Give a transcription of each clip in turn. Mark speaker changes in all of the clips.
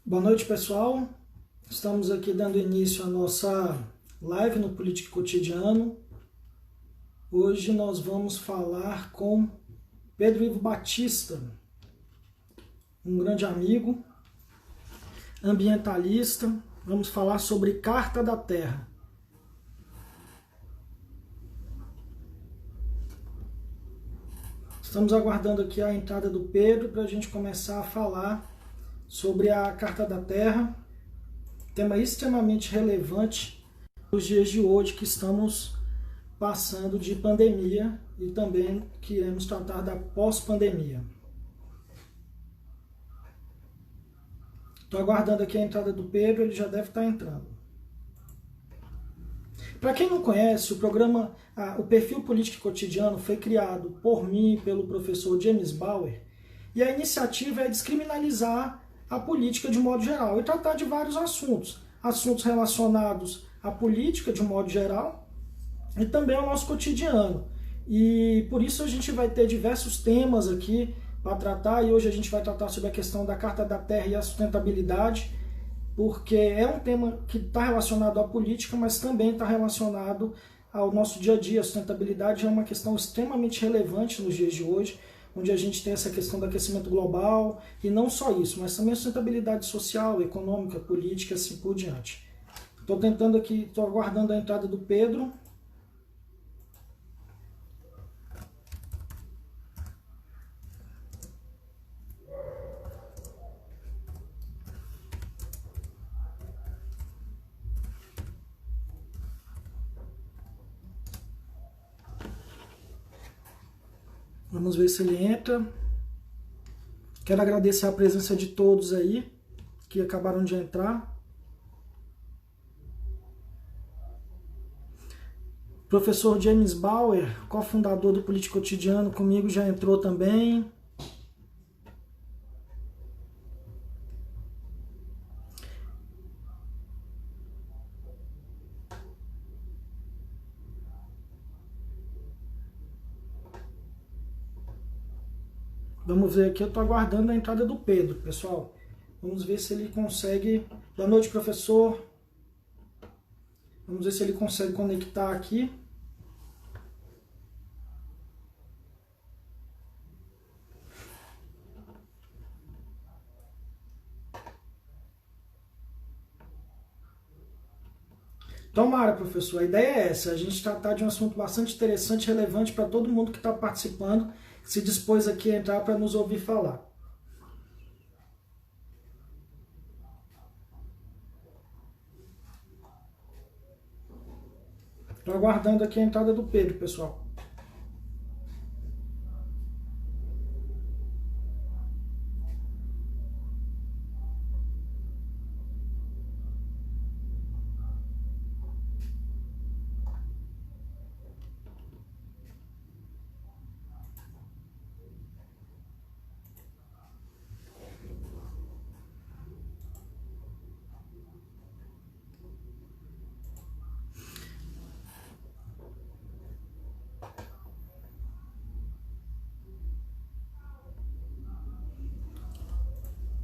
Speaker 1: Boa noite, pessoal. Estamos aqui dando início à nossa live no Política Cotidiano. Hoje nós vamos falar com Pedro Ivo Batista, um grande amigo, ambientalista. Vamos falar sobre Carta da Terra. Estamos aguardando aqui a entrada do Pedro para a gente começar a falar sobre a Carta da Terra, tema extremamente relevante nos dias de hoje que estamos passando de pandemia e também queremos tratar da pós-pandemia. Estou aguardando aqui a entrada do Pedro, ele já deve estar entrando. Para quem não conhece, o Perfil Política Cotidiano foi criado por mim e pelo professor James Bauer, e a iniciativa é descriminalizar a política de modo geral e tratar de vários assuntos relacionados à política de modo geral e também ao nosso cotidiano. E por isso a gente vai ter diversos temas aqui para tratar, e hoje a gente vai tratar sobre a questão da Carta da Terra e a sustentabilidade, porque é um tema que está relacionado à política, mas também está relacionado ao nosso dia a dia. A sustentabilidade é uma questão extremamente relevante nos dias de hoje, onde a gente tem essa questão do aquecimento global, e não só isso, mas também a sustentabilidade social, econômica, política, assim por diante. Estou tentando aqui, estou aguardando a entrada do Pedro. Vamos ver se ele entra. Quero agradecer a presença de todos aí que acabaram de entrar. Professor James Bauer, cofundador do Política Cotidiano, comigo já entrou também. Vamos ver aqui, eu estou aguardando a entrada do Pedro, pessoal. Vamos ver se ele consegue... Boa noite, professor. Vamos ver se ele consegue conectar aqui. Tomara, professor. A ideia é essa, a gente tratar de um assunto bastante interessante, relevante para todo mundo que está participando, que se dispôs aqui a entrar para nos ouvir falar. Estou aguardando aqui a entrada do Pedro, pessoal.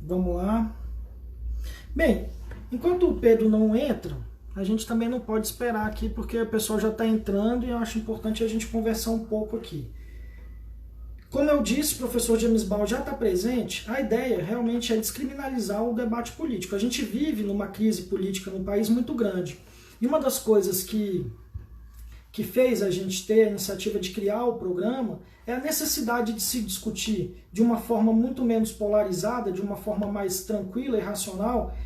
Speaker 1: Vamos lá. Bem, enquanto o Pedro não entra, a gente também não pode esperar aqui, porque o pessoal já está entrando e eu acho importante a gente conversar um pouco aqui. Como eu disse, o professor James Bauer já está presente, a ideia realmente é descriminalizar o debate político. A gente vive numa crise política num país muito grande. E uma das coisas que fez a gente ter a iniciativa de criar o programa é a necessidade de se discutir de uma forma muito menos polarizada, de uma forma mais tranquila e racional,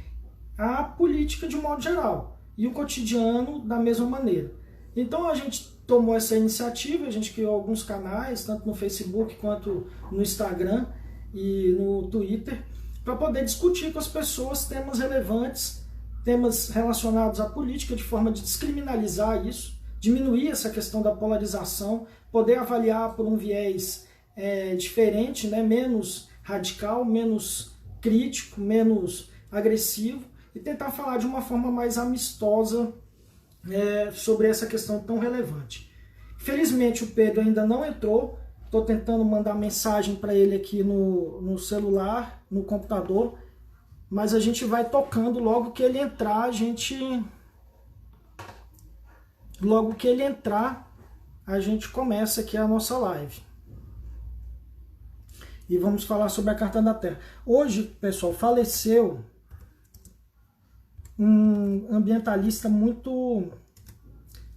Speaker 1: a política de um modo geral, e o cotidiano da mesma maneira. Então a gente tomou essa iniciativa, a gente criou alguns canais, tanto no Facebook quanto no Instagram e no Twitter, para poder discutir com as pessoas temas relevantes, temas relacionados à política, de forma de descriminalizar isso, diminuir essa questão da polarização, poder avaliar por um viés diferente, né, menos radical, menos crítico, menos agressivo, e tentar falar de uma forma mais amistosa sobre essa questão tão relevante. Felizmente o Pedro ainda não entrou, estou tentando mandar mensagem para ele aqui no celular, no computador, mas a gente vai tocando logo que ele entrar, a gente começa aqui a nossa live. E vamos falar sobre a Carta da Terra. Hoje, pessoal, faleceu um ambientalista muito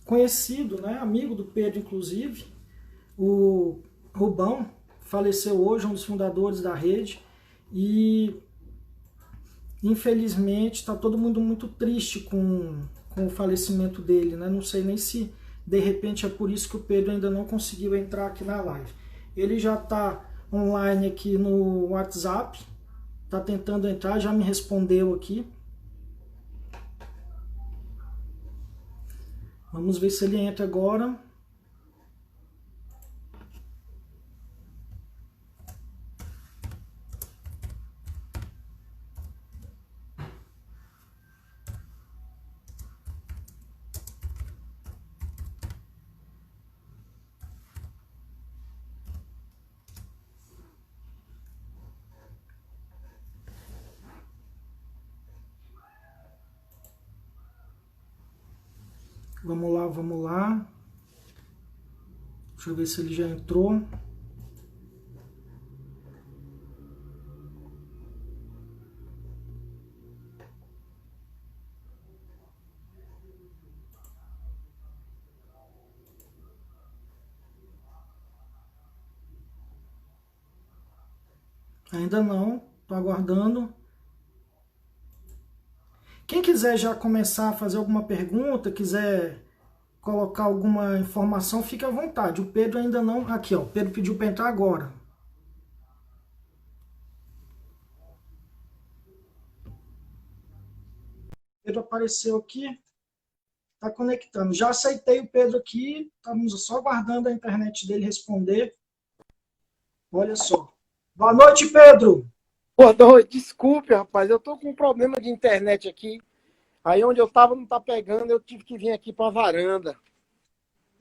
Speaker 1: conhecido, né? Amigo do Pedro, inclusive, o Rubão, faleceu hoje, um dos fundadores da rede, e infelizmente está todo mundo muito triste com o falecimento dele, né? Não sei nem se de repente é por isso que o Pedro ainda não conseguiu entrar aqui na live. Ele já está online aqui no WhatsApp, está tentando entrar, já me respondeu aqui. Vamos ver se ele entra agora. Vamos lá, vamos lá. Deixa eu ver se ele já entrou. Ainda não, estou aguardando. Quem quiser já começar a fazer alguma pergunta, quiser colocar alguma informação, fique à vontade. O Pedro ainda não... Aqui, ó, o Pedro pediu para entrar agora. O Pedro apareceu aqui, está conectando. Já aceitei o Pedro aqui, estamos só aguardando a internet dele responder. Olha só. Boa noite, Pedro!
Speaker 2: Boa noite, desculpe, rapaz, eu tô com um problema de internet aqui. Aí onde eu tava não tá pegando, eu tive que vir aqui pra varanda.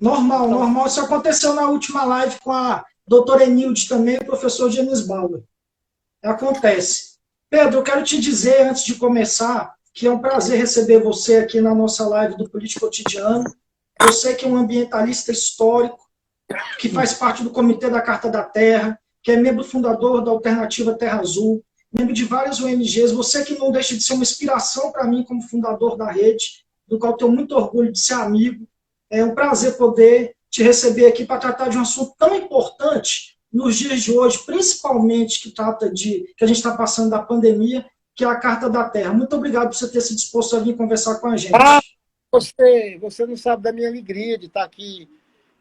Speaker 1: Normal,
Speaker 2: Então,
Speaker 1: normal. Isso aconteceu na última live com a doutora Enilde também e o professor James Bauer. Acontece. Pedro, eu quero te dizer, antes de começar, que é um prazer receber você aqui na nossa live do Político Cotidiano. Você que é um ambientalista histórico, que faz parte do Comitê da Carta da Terra, que é membro fundador da Alternativa Terra Azul, membro de várias ONGs, você que não deixa de ser uma inspiração para mim como fundador da rede, do qual tenho muito orgulho de ser amigo. É um prazer poder te receber aqui para tratar de um assunto tão importante nos dias de hoje, principalmente que trata de que a gente está passando da pandemia, que é a Carta da Terra. Muito obrigado por você ter se disposto a vir conversar com a
Speaker 2: ah,
Speaker 1: gente.
Speaker 2: você não sabe da minha alegria de estar aqui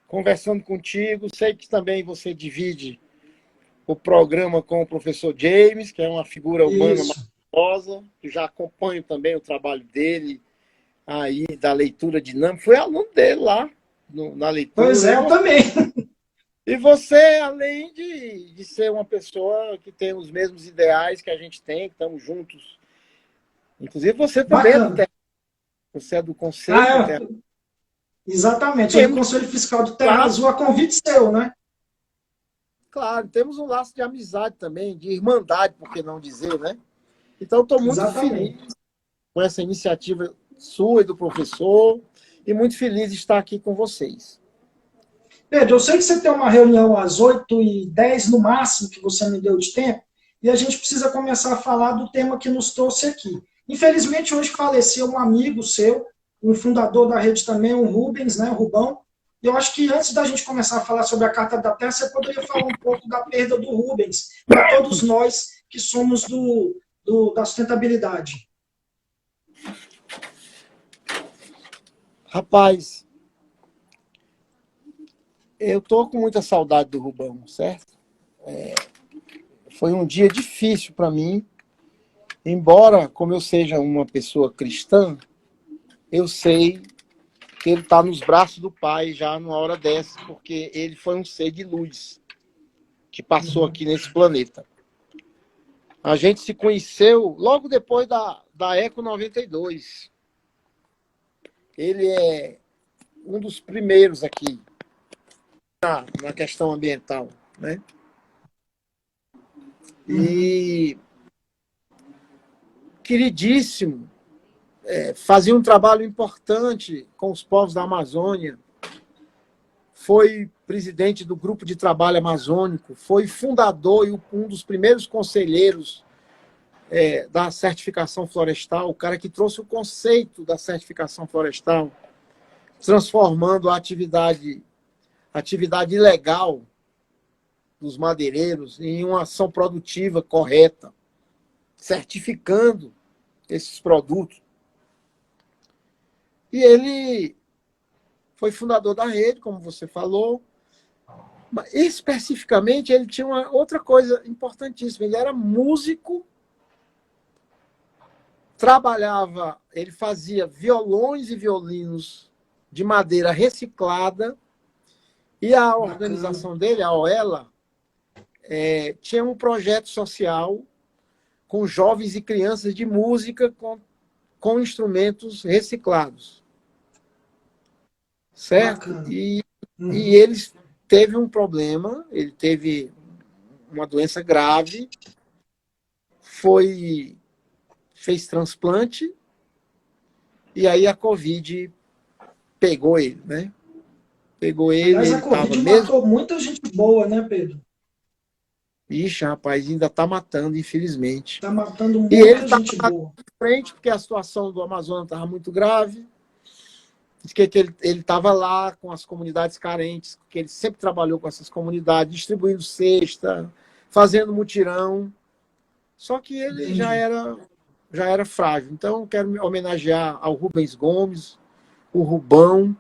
Speaker 2: conversando contigo. Sei que também você divide o programa com o professor James, que é uma figura humana
Speaker 1: Isso.
Speaker 2: maravilhosa. Eu já acompanho também o trabalho dele aí da leitura dinâmica. Fui aluno dele lá na
Speaker 1: Pois
Speaker 2: leitura.
Speaker 1: é, eu também.
Speaker 2: E você, além de ser uma pessoa que tem os mesmos ideais que a gente tem, que estamos juntos. Inclusive, você também é do
Speaker 1: Bacana.
Speaker 2: Terra, você é do Conselho do
Speaker 1: Ah,
Speaker 2: Terra.
Speaker 1: exatamente. Sou do
Speaker 2: Temos
Speaker 1: Conselho Fiscal do
Speaker 2: um
Speaker 1: Terra Azul,
Speaker 2: laço,
Speaker 1: a convite seu, né?
Speaker 2: claro, temos um laço de amizade também, de irmandade, por que não dizer, né? Então, estou muito
Speaker 1: Exatamente.
Speaker 2: feliz com essa iniciativa sua e do professor, e muito feliz de estar aqui com vocês.
Speaker 1: Pedro, eu sei que você tem uma reunião às 8h10 no máximo, que você me deu de tempo, e a gente precisa começar a falar do tema que nos trouxe aqui. Infelizmente, hoje faleceu um amigo seu, um fundador da rede também, o Rubens, né, o Rubão. E eu acho que antes da gente começar a falar sobre a Carta da Terra, você poderia falar um pouco da perda do Rubens, para todos nós que somos da sustentabilidade.
Speaker 2: Rapaz, eu estou com muita saudade do Rubão, certo? Foi um dia difícil para mim, embora, como eu seja uma pessoa cristã, eu sei que ele está nos braços do Pai já numa hora dessa, porque ele foi um ser de luz que passou
Speaker 1: Uhum.
Speaker 2: aqui nesse planeta. A gente se conheceu logo depois da Eco 92. Ele é um dos primeiros aqui na questão ambiental, né?
Speaker 1: Uhum.
Speaker 2: E queridíssimo, fazia um trabalho importante com os povos da Amazônia, foi presidente do Grupo de Trabalho Amazônico, foi fundador e um dos primeiros conselheiros da certificação florestal, o cara que trouxe o conceito da certificação florestal, transformando a atividade ilegal dos madeireiros em uma ação produtiva correta, certificando esses produtos. E ele foi fundador da rede, como você falou, mas especificamente ele tinha uma outra coisa importantíssima, ele era músico, trabalhava, ele fazia violões e violinos de madeira reciclada, e a organização dele, a OELA, tinha um projeto social com jovens e crianças de música com instrumentos reciclados. Certo? E ele teve um problema, ele teve uma doença grave, fez transplante, e aí a Covid pegou ele, né? Pegou ele.
Speaker 1: Mas a Covid matou muita gente boa, né, Pedro?
Speaker 2: Ixi, rapaz, ainda está matando, infelizmente.
Speaker 1: Está matando muita gente boa.
Speaker 2: Frente, porque a situação do Amazonas estava muito grave. Que ele estava lá com as comunidades carentes, que ele sempre trabalhou com essas comunidades, distribuindo cesta, fazendo mutirão. Só que ele já era frágil. Então, eu quero me homenagear ao Rubens Gomes, o Rubão,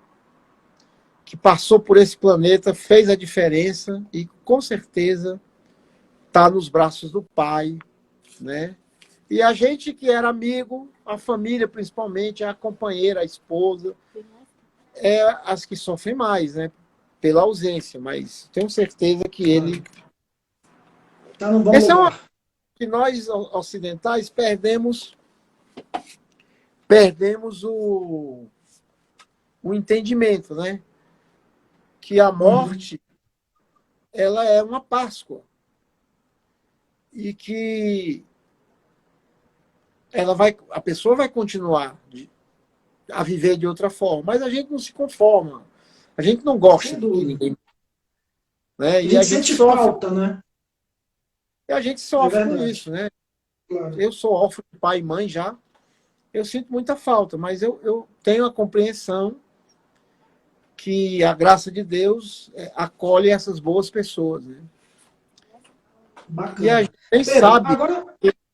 Speaker 2: que passou por esse planeta, fez a diferença e, com certeza, está nos braços do pai, né? E a gente que era amigo, a família principalmente, a companheira, a esposa, as que sofrem mais, né? Pela ausência, mas tenho certeza que ele...
Speaker 1: Tá no bom lugar.
Speaker 2: Esse é uma que nós, ocidentais, perdemos o entendimento, né? Que a morte, ela é uma Páscoa. E que a pessoa vai continuar a viver de outra forma, mas a gente não se conforma. A gente não gosta de ninguém. Né?
Speaker 1: E a gente sente falta, né?
Speaker 2: E a gente sofre com isso, né? Claro. Eu sou órfão de pai e mãe já. Eu sinto muita falta, mas eu tenho a compreensão que a graça de Deus acolhe essas boas pessoas, né?
Speaker 1: Bacana.
Speaker 2: E a gente nem sabe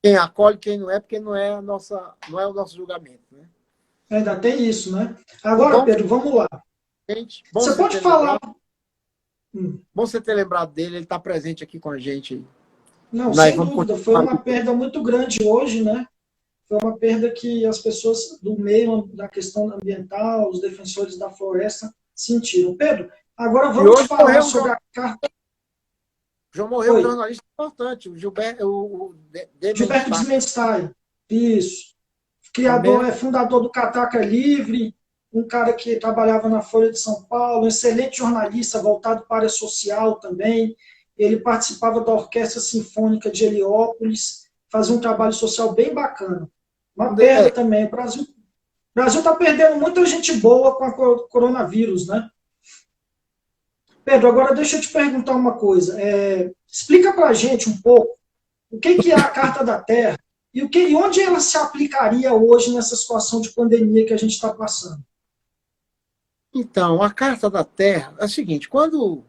Speaker 2: quem acolhe, quem não é, porque não é o nosso julgamento, né?
Speaker 1: Ainda tem isso, né? Agora, bom, Pedro, vamos lá.
Speaker 2: Gente,
Speaker 1: você pode falar...
Speaker 2: Bom você ter lembrado dele, ele está presente aqui com a gente.
Speaker 1: Não, sem dúvida. Foi uma perda muito grande hoje, né? Foi uma perda que as pessoas do meio, da questão ambiental, os defensores da floresta, sentiram. Pedro, agora vamos falar sobre a carta...
Speaker 2: Já morreu um jornalista importante, o Gilberto
Speaker 1: Dimenstein. Isso. Criador, fundador do Cataca Livre, um cara que trabalhava na Folha de São Paulo, um excelente jornalista voltado para a área social também. Ele participava da Orquestra Sinfônica de Heliópolis, fazia um trabalho social bem bacana. Uma perda também. O Brasil está perdendo muita gente boa com o coronavírus, né? Pedro, agora deixa eu te perguntar uma coisa. Explica para a gente um pouco o que é a Carta da Terra e onde ela se aplicaria hoje nessa situação de pandemia que a gente está passando.
Speaker 2: Então, a Carta da Terra é o seguinte, quando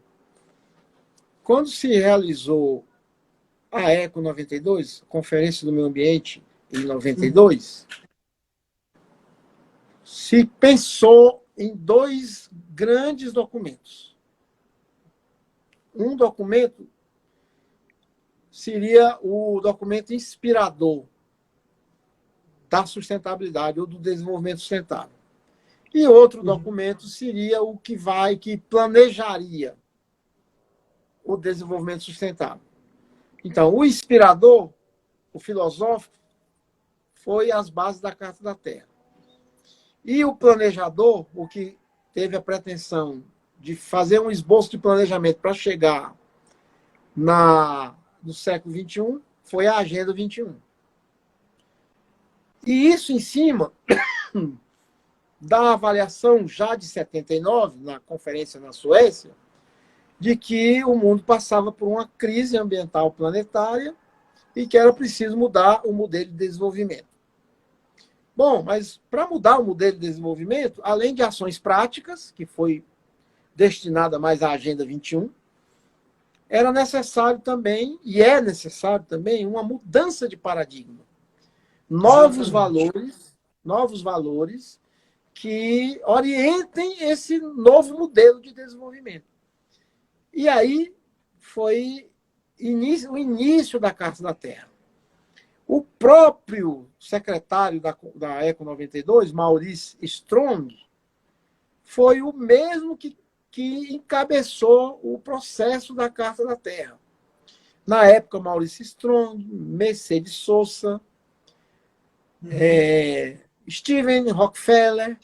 Speaker 2: se realizou a ECO 92, Conferência do Meio Ambiente em 92, se pensou em dois grandes documentos. Um documento seria o documento inspirador da sustentabilidade ou do desenvolvimento sustentável. E outro documento seria o que planejaria o desenvolvimento sustentável. Então, o inspirador, o filosófico, foi as bases da Carta da Terra. E o planejador, o que teve a pretensão de fazer um esboço de planejamento para chegar no século XXI, foi a Agenda 21. E isso em cima da avaliação já de 79, na conferência na Suécia, de que o mundo passava por uma crise ambiental planetária e que era preciso mudar o modelo de desenvolvimento. Bom, mas para mudar o modelo de desenvolvimento, além de ações práticas, que foi destinada mais à Agenda 21, era necessário também, e é necessário também, uma mudança de paradigma.
Speaker 1: Exatamente.
Speaker 2: Novos valores que orientem esse novo modelo de desenvolvimento. E aí foi o início da Carta da Terra. O próprio secretário da Eco 92, Maurice Strong, foi o mesmo que encabeçou o processo da Carta da Terra. Na época, Maurice Strong, Mercedes Sosa, Steven Rockefeller,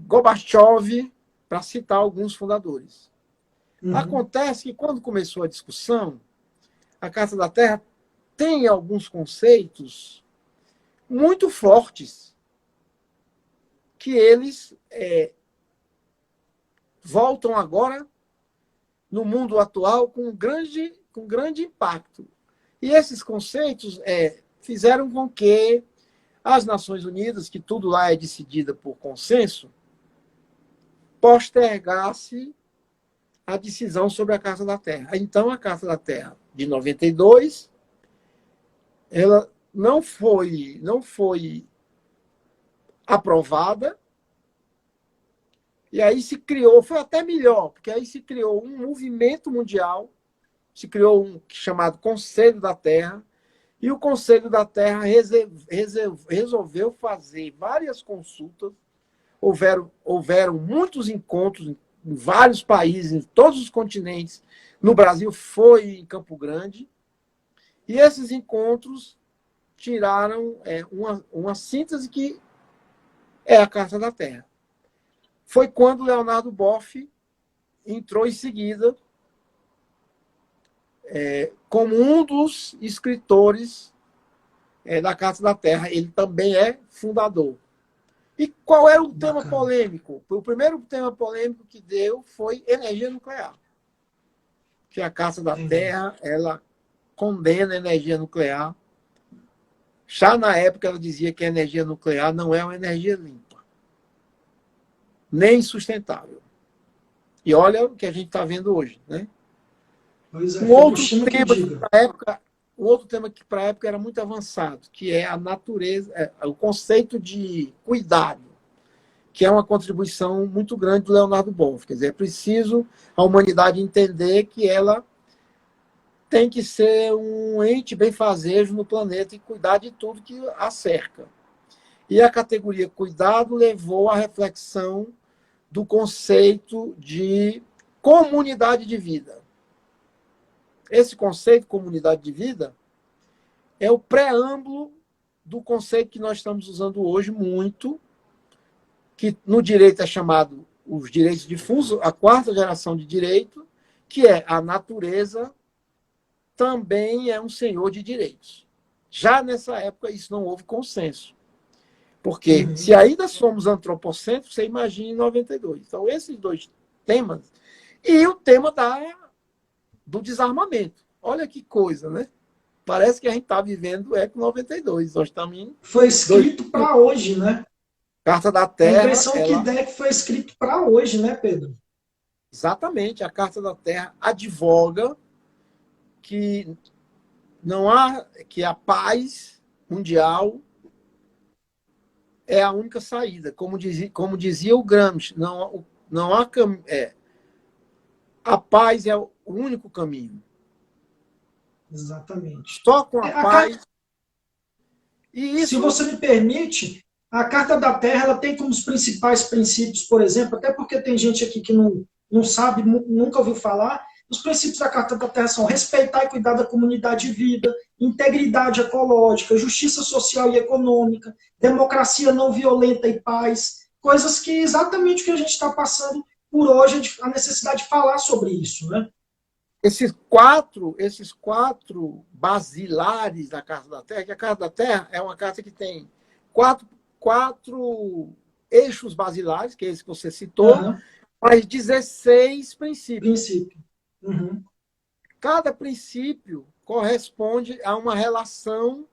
Speaker 2: Gorbachev, para citar alguns fundadores. Acontece que, quando começou a discussão, a Carta da Terra tem alguns conceitos muito fortes que eles voltam agora no mundo atual com grande impacto. E esses conceitos fizeram com que as Nações Unidas, que tudo lá é decidido por consenso, postergasse a decisão sobre a Carta da Terra. Então, a Carta da Terra de 92, ela não foi aprovada, e aí se criou, foi até melhor, porque aí se criou um movimento mundial, se criou um chamado Conselho da Terra, e o Conselho da Terra resolveu fazer várias consultas, houveram muitos encontros em vários países, em todos os continentes. No Brasil foi em Campo Grande, e esses encontros tiraram uma síntese que é a Carta da Terra. Foi quando Leonardo Boff entrou em seguida como um dos escritores da Carta da Terra. Ele também é fundador. E qual era o tema polêmico? O primeiro tema polêmico que deu foi energia nuclear. Que a Carta da Terra, ela condena a energia nuclear. Já na época ela dizia que a energia nuclear não é uma energia limpa, nem sustentável. E olha o que a gente está vendo hoje, né?
Speaker 1: Pois é,
Speaker 2: Um outro
Speaker 1: Fukushima que
Speaker 2: tema que
Speaker 1: diga.
Speaker 2: para a época, a época era muito avançado, que é a natureza, o conceito de cuidado, que é uma contribuição muito grande do Leonardo Boff. Quer dizer, é preciso a humanidade entender que ela tem que ser um ente benfazejo no planeta e cuidar de tudo que a cerca. E a categoria cuidado levou à reflexão do conceito de comunidade de vida. Esse conceito, comunidade de vida, é o preâmbulo do conceito que nós estamos usando hoje muito, que no direito é chamado os direitos difusos, a quarta geração de direito, que é a natureza também é um senhor de direitos. Já nessa época, isso não houve consenso. Porque se ainda somos antropocêntricos, você imagina em 92. Então, esses dois temas. E o tema do desarmamento. Olha que coisa, né? Parece que a gente está vivendo o ECO 92. Nós estamos em
Speaker 1: Foi escrito para hoje, né?
Speaker 2: Carta da
Speaker 1: A
Speaker 2: Terra,
Speaker 1: impressão que dá é que foi escrito para hoje, né, Pedro?
Speaker 2: exatamente, a Carta da Terra advoga que não há, que a paz mundial é a única saída. Como dizia o Gramsci, não há a paz é o único caminho.
Speaker 1: Exatamente.
Speaker 2: Só com a paz. E
Speaker 1: Se
Speaker 2: isso.
Speaker 1: você me permite, a Carta da Terra ela tem como os principais princípios, por exemplo, até porque tem gente aqui que não sabe, nunca ouviu falar, os princípios da Carta da Terra são respeitar e cuidar da comunidade de vida, integridade ecológica, justiça social e econômica, democracia não violenta e paz, coisas que exatamente o que a gente está passando por hoje, a necessidade de falar sobre isso, né?
Speaker 2: esses quatro basilares da Carta da Terra, que a Carta da Terra é uma carta que tem quatro eixos basilares, que é esse que você citou,
Speaker 1: Aham.
Speaker 2: mas 16 princípios.
Speaker 1: Princípio. Uhum.
Speaker 2: Cada princípio corresponde a uma relação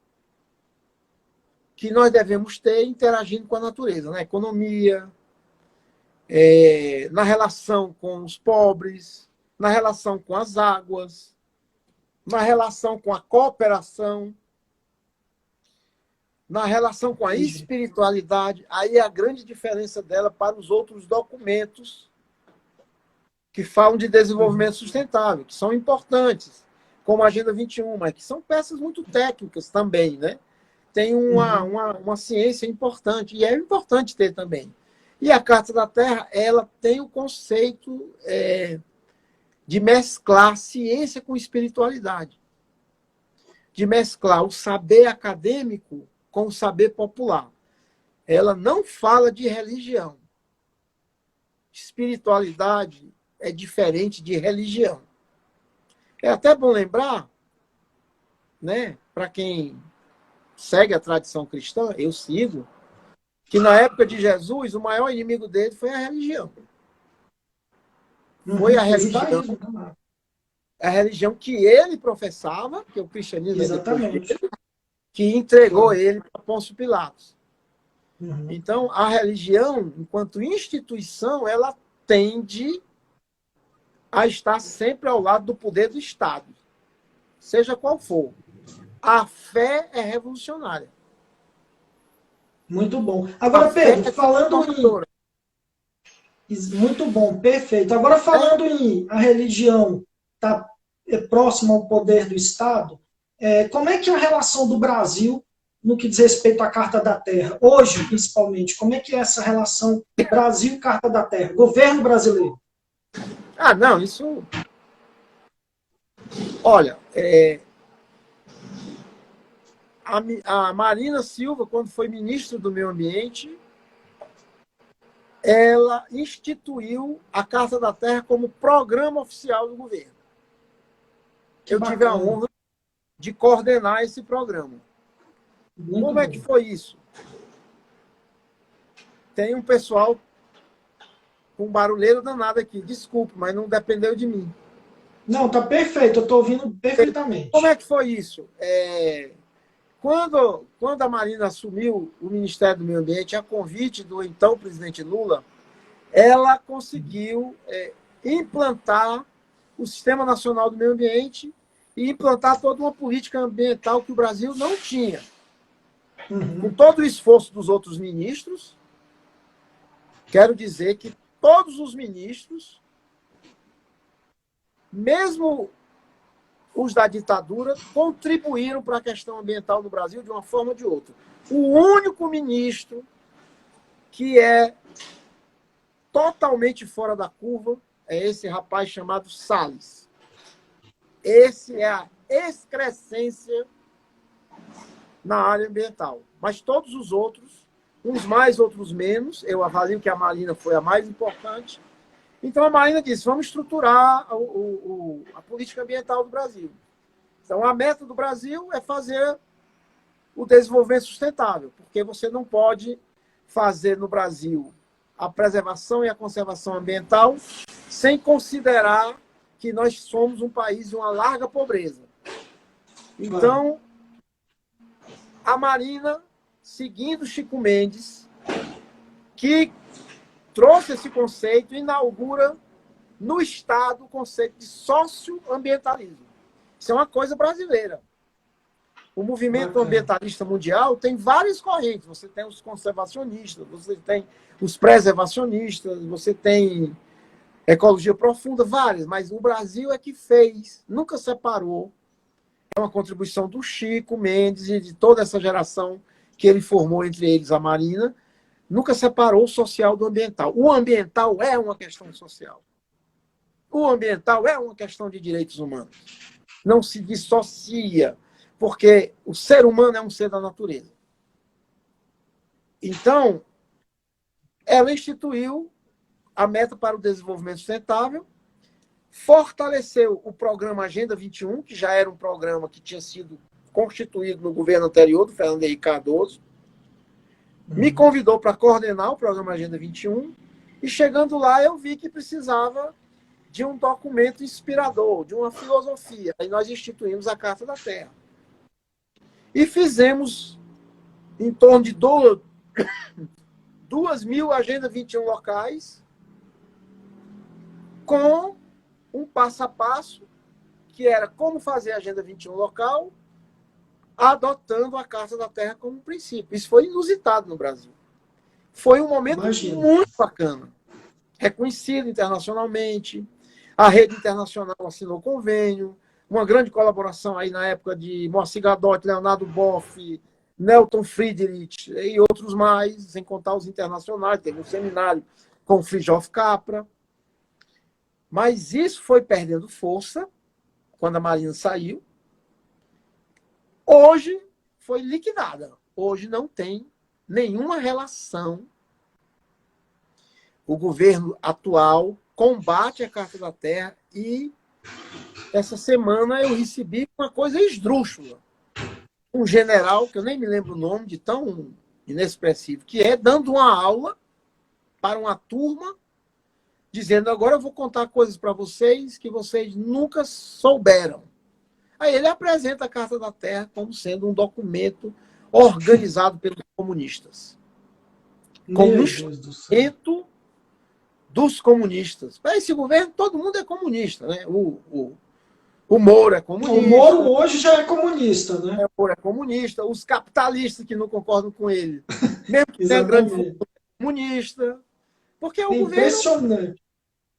Speaker 2: que nós devemos ter interagindo com a natureza, na economia, na relação com os pobres, na relação com as águas, na relação com a cooperação, na relação com a
Speaker 1: Entendi.
Speaker 2: espiritualidade. Aí é a grande diferença dela para os outros documentos que falam de
Speaker 1: Uhum.
Speaker 2: desenvolvimento sustentável, que são importantes, como a Agenda 21, mas que são peças muito técnicas também, né? Tem
Speaker 1: Uhum.
Speaker 2: uma ciência importante, e é importante ter também. E a Carta da Terra, ela tem o conceito de mesclar ciência com espiritualidade, de mesclar o saber acadêmico com o saber popular. Ela não fala de religião. Espiritualidade é diferente de religião. É até bom lembrar, né, para quem segue a tradição cristã, eu sigo, que na época de Jesus, o maior inimigo dele foi a religião. Foi
Speaker 1: Uhum. O judaísmo também.
Speaker 2: a religião que ele professava, que o cristianismo é depois dele,
Speaker 1: Exatamente.
Speaker 2: que entregou
Speaker 1: Claro.
Speaker 2: ele para Pôncio Pilatos.
Speaker 1: Uhum.
Speaker 2: Então, a religião, enquanto instituição, ela tende a estar sempre ao lado do poder do Estado, seja qual for. A fé é revolucionária.
Speaker 1: Muito bom.
Speaker 2: A
Speaker 1: Agora,
Speaker 2: fé
Speaker 1: Pedro,
Speaker 2: é
Speaker 1: falando em.
Speaker 2: transformadora.
Speaker 1: Muito bom, perfeito. Agora, falando em a religião está próxima ao poder do Estado, como é que é a relação do Brasil no que diz respeito à Carta da Terra? Hoje, principalmente, como é que é essa relação Brasil-Carta da Terra? Governo brasileiro.
Speaker 2: Ah, não, isso. Olha, a Marina Silva, quando foi ministra do Meio Ambiente, ela instituiu a Carta da Terra como programa oficial do governo.
Speaker 1: Que
Speaker 2: Eu tive a
Speaker 1: bacana.
Speaker 2: honra de coordenar esse programa.
Speaker 1: Muito
Speaker 2: Como é que
Speaker 1: bom.
Speaker 2: foi isso? Tem um pessoal com barulheiro danado aqui. Desculpe, mas não dependeu de mim.
Speaker 1: Não, tá perfeito, eu estou ouvindo
Speaker 2: Como é
Speaker 1: perfeitamente.
Speaker 2: que foi isso? Quando a Marina assumiu o Ministério do Meio Ambiente, a convite do então presidente Lula, ela conseguiu implantar o Sistema Nacional do Meio Ambiente e implantar toda uma política ambiental que o Brasil não tinha. Com
Speaker 1: Uhum.
Speaker 2: todo o esforço dos outros ministros, quero dizer que todos os ministros, mesmo os da ditadura, contribuíram para a questão ambiental no Brasil de uma forma ou de outra. O único ministro que é totalmente fora da curva é esse rapaz chamado Salles. Esse é a excrescência na área ambiental. Mas todos os outros, uns mais, outros menos, eu avalio que a Marina foi a mais importante. Então a Marina disse, vamos estruturar a política ambiental do Brasil. Então a meta do Brasil é fazer o desenvolvimento sustentável, porque você não pode fazer no Brasil a preservação e a conservação ambiental sem considerar que nós somos um país de uma larga pobreza.
Speaker 1: Claro.
Speaker 2: Então, a Marina, seguindo Chico Mendes, que trouxe esse conceito, inaugura no Estado o conceito de socioambientalismo. Isso é uma coisa brasileira. O movimento
Speaker 1: Bacana.
Speaker 2: ambientalista mundial tem várias correntes. Você tem os conservacionistas, você tem os preservacionistas, você tem ecologia profunda, várias. Mas o Brasil é que fez, nunca separou. É uma contribuição do Chico Mendes e de toda essa geração que ele formou, entre eles a Marina, nunca separou o social do ambiental. O ambiental é uma questão social. O ambiental é uma questão de direitos humanos. Não se dissocia, porque o ser humano é um ser da natureza. Então, ela instituiu a meta para o desenvolvimento sustentável, fortaleceu o programa Agenda 21, que já era um programa que tinha sido constituído no governo anterior, do Fernando Henrique Cardoso, me convidou para coordenar o programa Agenda 21, e chegando lá eu vi que precisava de um documento inspirador, de uma filosofia. Aí nós instituímos a Carta da Terra. E fizemos em torno de 2.000 Agenda 21 locais, com um passo a passo, que era como fazer a Agenda 21 local, adotando a Carta da Terra como princípio. Isso foi inusitado no Brasil. Foi um momento muito bacana, reconhecido internacionalmente. A rede internacional assinou convênio, uma grande colaboração aí na época de Moacir Gadotti, Leonardo Boff, Nelton Friedrich e outros mais, sem contar os internacionais. Teve um seminário com o Frijolf Capra. Mas isso foi perdendo força quando a Marina saiu. Hoje foi liquidada. Hoje não tem nenhuma relação. O governo atual combate a Carta da Terra e essa semana eu recebi uma coisa esdrúxula. Um general, que eu nem me lembro o nome, de tão inexpressivo que é, dando uma aula para uma turma, dizendo: agora eu vou contar coisas para vocês que vocês nunca souberam. Aí ele apresenta a Carta da Terra como sendo um documento organizado pelos comunistas. Como um instrumento dos comunistas. Para esse governo, todo mundo é comunista, né? O Moro é comunista.
Speaker 1: O Moro hoje já é comunista, né?
Speaker 2: O Moro é comunista. Os capitalistas que não concordam com ele, mesmo que tenha grande fortuna, é comunista. Porque o governo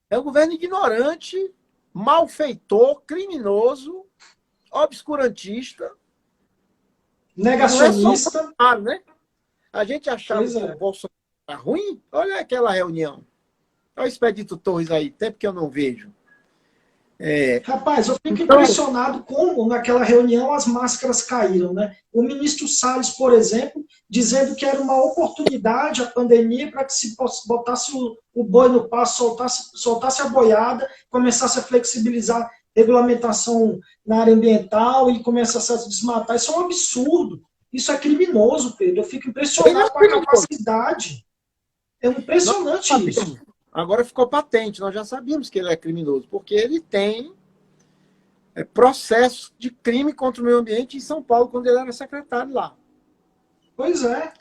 Speaker 2: é um governo ignorante, malfeitor, criminoso, obscurantista,
Speaker 1: negacionista.
Speaker 2: Não é só, né? A gente achava que o Bolsonaro era ruim. Olha aquela reunião. Olha o Expedito Torres aí, tempo que eu não vejo.
Speaker 1: Rapaz, eu fico impressionado como naquela reunião as máscaras caíram, né? O ministro Salles, por exemplo, dizendo que era uma oportunidade a pandemia para que se botasse o boi no passo, soltasse a boiada, começasse a flexibilizar regulamentação na área ambiental e começasse a desmatar. Isso é um absurdo. Isso é criminoso, Pedro. Eu fico impressionado com a capacidade. É impressionante isso.
Speaker 2: Agora ficou patente, nós já sabíamos que ele é criminoso, porque ele tem processo de crime contra o meio ambiente em São Paulo, quando ele era secretário lá.
Speaker 1: Pois é.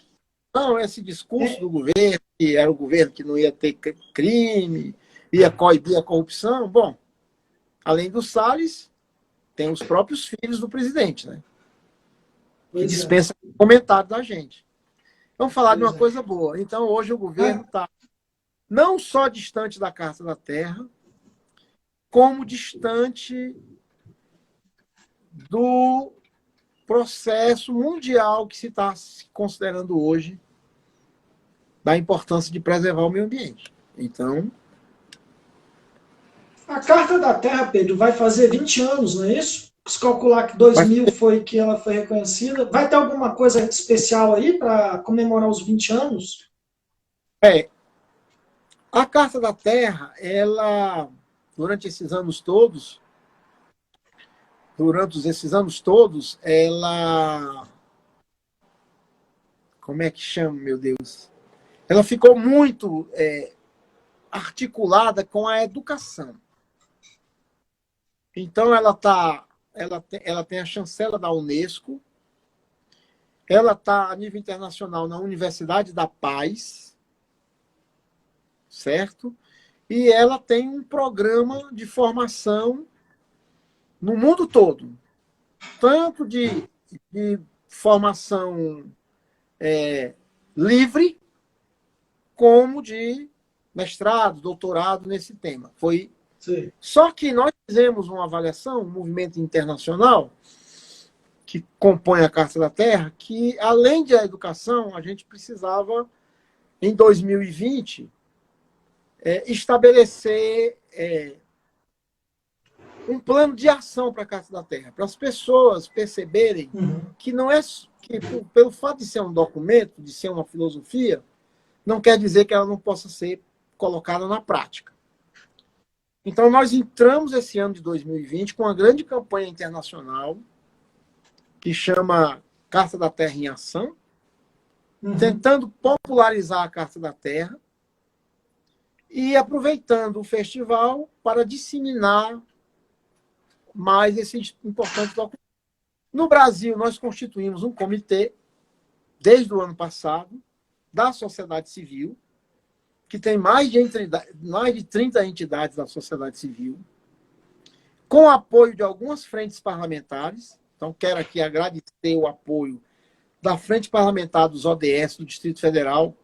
Speaker 2: Não, esse discurso do governo, que era o governo que não ia ter crime, ia coibir a corrupção. Bom, além do Salles, tem os próprios filhos do presidente, né? Que dispensa comentário da gente. Vamos falar de uma coisa boa. Então, hoje o governo está não só distante da Carta da Terra, como distante do processo mundial que se está considerando hoje da importância de preservar o meio ambiente. Então,
Speaker 1: a Carta da Terra, Pedro, vai fazer 20 anos, não é isso? Se calcular que 2000 foi que ela foi reconhecida, vai ter alguma coisa especial aí para comemorar os 20 anos?
Speaker 2: A Carta da Terra, ela, durante esses anos todos, ela... Como é que chama, meu Deus? Ela ficou muito articulada com a educação. Então, ela tem a chancela da Unesco, ela está a nível internacional na Universidade da Paz, certo? E ela tem um programa de formação no mundo todo, tanto de formação livre, como de mestrado, doutorado nesse tema.
Speaker 1: Sim.
Speaker 2: Só que nós fizemos uma avaliação, um movimento internacional, que compõe a Carta da Terra, que, além da educação, a gente precisava, em 2020, estabelecer um plano de ação para a Carta da Terra, para as pessoas perceberem que não é que, pelo fato de ser um documento, de ser uma filosofia, não quer dizer que ela não possa ser colocada na prática. Então, nós entramos esse ano de 2020 com uma grande campanha internacional que chama Carta da Terra em Ação, tentando popularizar a Carta da Terra e aproveitando o festival para disseminar mais esse importante documento. No Brasil, nós constituímos um comitê, desde o ano passado, da sociedade civil, que tem mais de 30 entidades da sociedade civil, com apoio de algumas frentes parlamentares. Então, quero aqui agradecer o apoio da Frente Parlamentar dos ODS do Distrito Federal,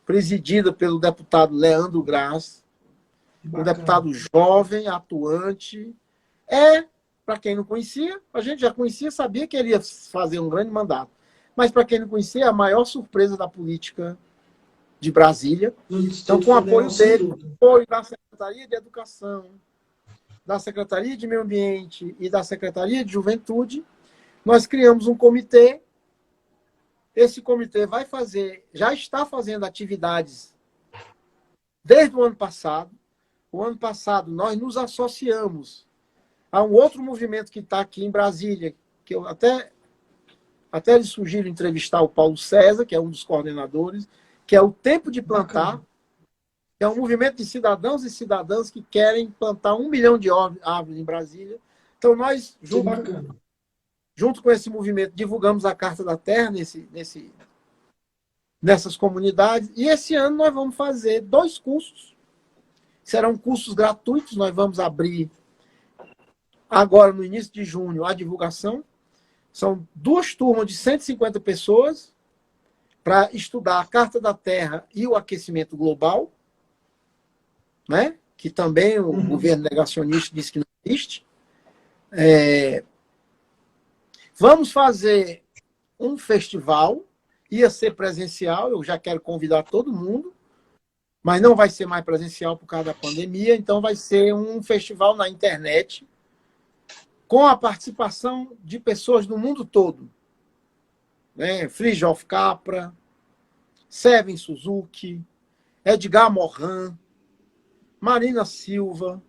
Speaker 2: presidida pelo deputado Leandro Graz, um deputado jovem, atuante. Para quem não conhecia, a gente já conhecia, sabia que ele ia fazer um grande mandato. Mas, para quem não conhecia, é a maior surpresa da política de Brasília. Então, com o apoio dele, apoio da Secretaria de Educação, da Secretaria de Meio Ambiente e da Secretaria de Juventude, nós criamos um comitê. Esse comitê já está fazendo atividades desde o ano passado. O ano passado, nós nos associamos a um outro movimento que está aqui em Brasília, que eu até lhe sugiro entrevistar o Paulo César, que é um dos coordenadores, que é o Tempo de Plantar, que é um movimento de cidadãos e cidadãs que querem plantar 1 milhão de árvores em Brasília. Então, nós, junto com esse movimento, divulgamos a Carta da Terra nessas comunidades. E esse ano nós vamos fazer 2 cursos. Serão cursos gratuitos. Nós vamos abrir agora, no início de junho, a divulgação. São 2 turmas de 150 pessoas para estudar a Carta da Terra e o aquecimento global, né? Que também o governo negacionista diz que não existe. Vamos fazer um festival, ia ser presencial, eu já quero convidar todo mundo, mas não vai ser mais presencial por causa da pandemia, então vai ser um festival na internet, com a participação de pessoas do mundo todo. Né? Fridtjof Capra, Seven Suzuki, Edgar Morin, Marina Silva,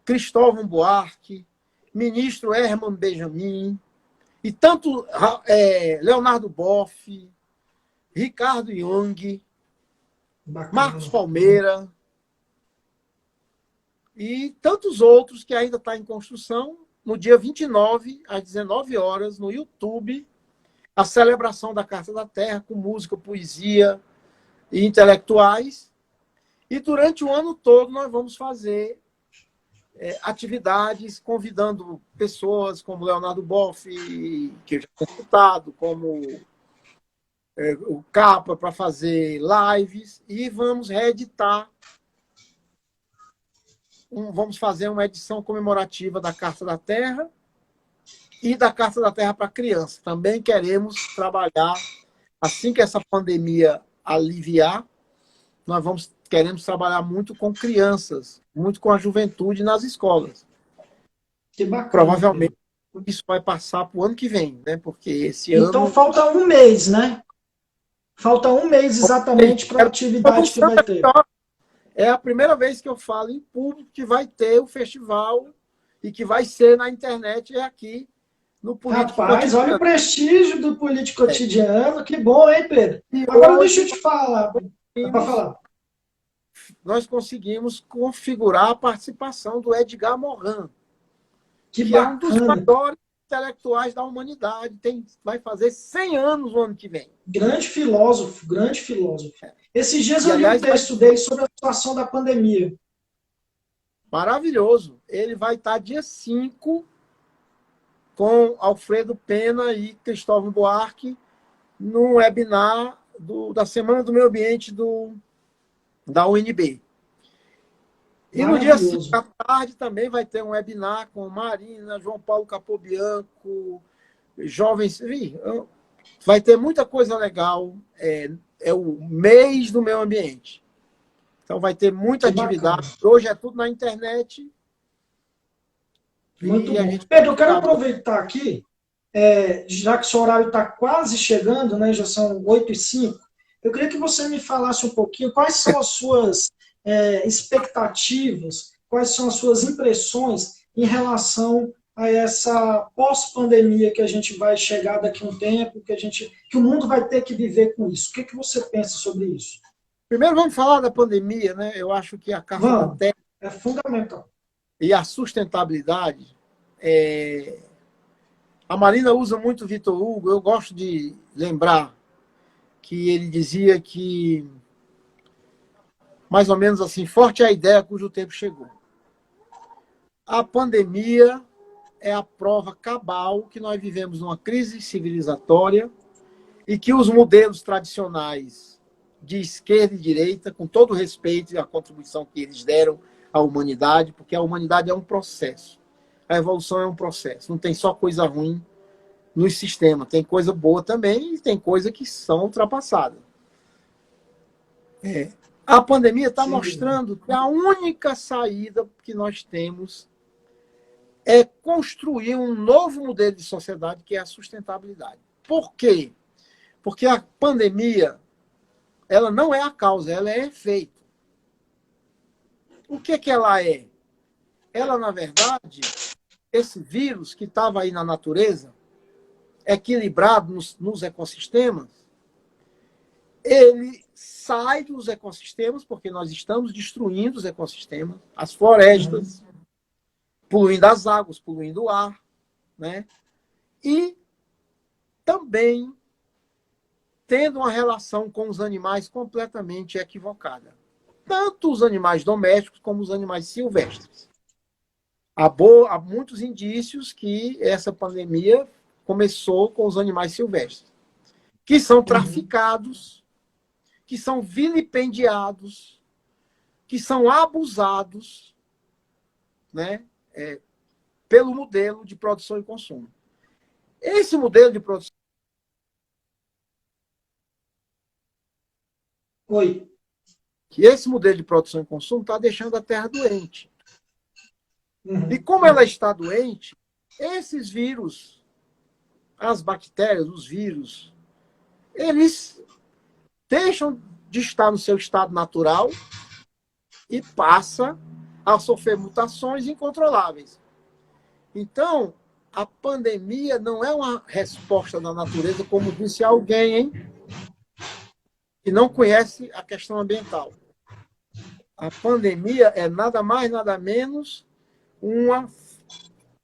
Speaker 2: Cristóvão Buarque, ministro Herman Benjamin, e tanto Leonardo Boff, Ricardo Jung, Marcos Palmeira, e tantos outros que ainda estão em construção. No dia 29, às 19 horas, no YouTube, a celebração da Carta da Terra, com música, poesia e intelectuais. E durante o ano todo nós vamos fazer atividades, convidando pessoas como Leonardo Boff, que eu já tenho citado, como o Capa, para fazer lives, e vamos reeditar. Vamos fazer uma edição comemorativa da Carta da Terra e da Carta da Terra para criança. Também queremos trabalhar, assim que essa pandemia aliviar, queremos trabalhar muito com crianças, muito com a juventude nas escolas.
Speaker 1: Que bacana.
Speaker 2: Provavelmente isso vai passar para o ano que vem, né? Porque esse ano...
Speaker 1: Então falta 1 mês, né? Falta 1 mês exatamente para a atividade que vai ter.
Speaker 2: É a primeira vez que eu falo em público que vai ter o festival e que vai ser na internet, aqui no Político
Speaker 1: Rapaz,
Speaker 2: Cotidiano.
Speaker 1: olha o prestígio do Político Cotidiano. Que bom, hein, Pedro? Agora deixa eu te falar. Para falar.
Speaker 2: Nós conseguimos configurar a participação do Edgar Morin,
Speaker 1: que
Speaker 2: é um dos maiores intelectuais da humanidade. Vai fazer 100 anos no ano que vem.
Speaker 1: Grande filósofo, grande filósofo. Esses dias eu li um texto dele sobre a situação da pandemia.
Speaker 2: Maravilhoso. Ele vai estar dia 5 com Alfredo Pena e Cristóvão Buarque no webinar da Semana do Meio Ambiente da UNB. E no dia 5 da tarde também vai ter um webinar com Marina, João Paulo Capobianco, jovens. Vai ter muita coisa legal. É o mês do meio ambiente. Então vai ter muita atividade. Bacana. Hoje é tudo na internet.
Speaker 1: Muito bom. Pedro, eu quero aproveitar aqui, já que o seu horário está quase chegando, né, já são 8h05, eu queria que você me falasse um pouquinho quais são as suas expectativas quais são as suas impressões em relação a essa pós-pandemia que a gente vai chegar daqui a um tempo, que o mundo vai ter que viver com isso. O que você pensa sobre isso?
Speaker 2: Primeiro vamos falar da pandemia, né? Eu acho que a Carta da
Speaker 1: Vamos,
Speaker 2: Terra
Speaker 1: é fundamental.
Speaker 2: e a sustentabilidade, a Marina usa muito o Vitor Hugo, eu gosto de lembrar que ele dizia que, mais ou menos assim, forte é a ideia cujo tempo chegou. A pandemia é a prova cabal que nós vivemos numa crise civilizatória e que os modelos tradicionais de esquerda e direita, com todo o respeito e a contribuição que eles deram à humanidade, porque a humanidade é um processo. A evolução é um processo. Não tem só coisa ruim no sistema. Tem coisa boa também e tem coisa que são ultrapassadas. A pandemia está mostrando que a única saída que nós temos é construir um novo modelo de sociedade, que é a sustentabilidade. Por quê? Porque a pandemia, ela não é a causa, ela é efeito. O que ela é? Ela, na verdade, esse vírus que estava aí na natureza, equilibrado nos ecossistemas, ele sai dos ecossistemas, porque nós estamos destruindo os ecossistemas, as florestas, poluindo as águas, poluindo o ar, né? E também tendo uma relação com os animais completamente equivocada. Tanto os animais domésticos como os animais silvestres. Há muitos indícios que essa pandemia começou com os animais silvestres, que são traficados, que são vilipendiados, que são abusados, né, pelo modelo de produção e consumo. Esse modelo de produção...
Speaker 1: Oi.
Speaker 2: Que esse modelo de produção e consumo está deixando a Terra doente. E como ela está doente, esses vírus, as bactérias, os vírus, eles deixam de estar no seu estado natural e passa a sofrer mutações incontroláveis. Então, a pandemia não é uma resposta da natureza, como disse alguém, hein, que não conhece a questão ambiental. A pandemia é nada mais, nada menos uma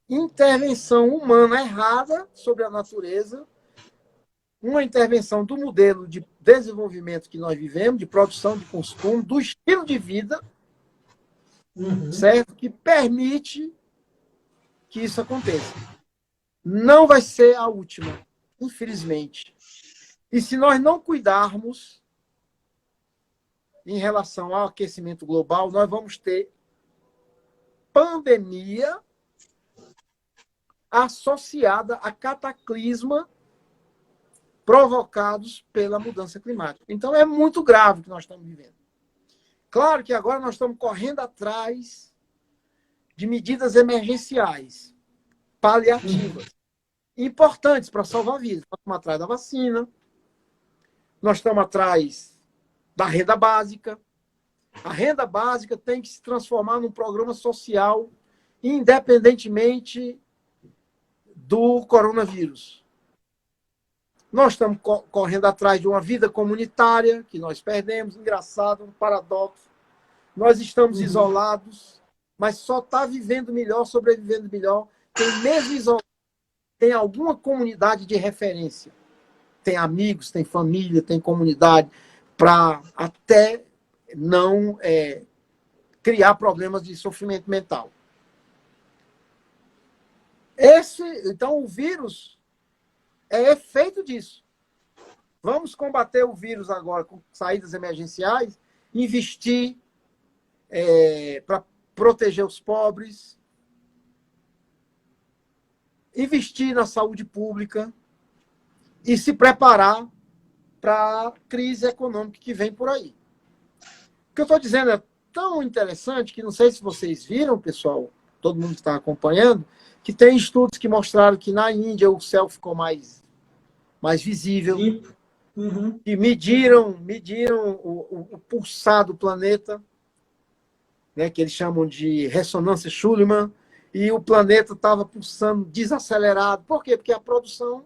Speaker 2: intervenção humana errada sobre a natureza, uma intervenção do modelo de desenvolvimento que nós vivemos, de produção, de consumo, do estilo de vida, certo? Que permite que isso aconteça. Não vai ser a última, infelizmente. E se nós não cuidarmos em relação ao aquecimento global, nós vamos ter pandemia associada a cataclisma provocados pela mudança climática. Então, é muito grave o que nós estamos vivendo. Claro que agora nós estamos correndo atrás de medidas emergenciais, paliativas, importantes para salvar vidas. Nós estamos atrás da vacina, nós estamos atrás da renda básica. A renda básica tem que se transformar num programa social, independentemente do coronavírus. Nós estamos correndo atrás de uma vida comunitária que nós perdemos, engraçado, um paradoxo. Nós estamos isolados, mas só está vivendo melhor, sobrevivendo melhor. Tem mesmo isolado, tem alguma comunidade de referência. Tem amigos, tem família, tem comunidade, para até não criar problemas de sofrimento mental. Então, o vírus é efeito disso. Vamos combater o vírus agora com saídas emergenciais, investir para proteger os pobres, investir na saúde pública e se preparar para a crise econômica que vem por aí. O que eu estou dizendo é tão interessante que não sei se vocês viram, pessoal, todo mundo que está acompanhando, que tem estudos que mostraram que na Índia o céu ficou mais visível, que mediram o pulsar do planeta, né, que eles chamam de ressonância Schumann, e o planeta estava pulsando desacelerado. Por quê? Porque a produção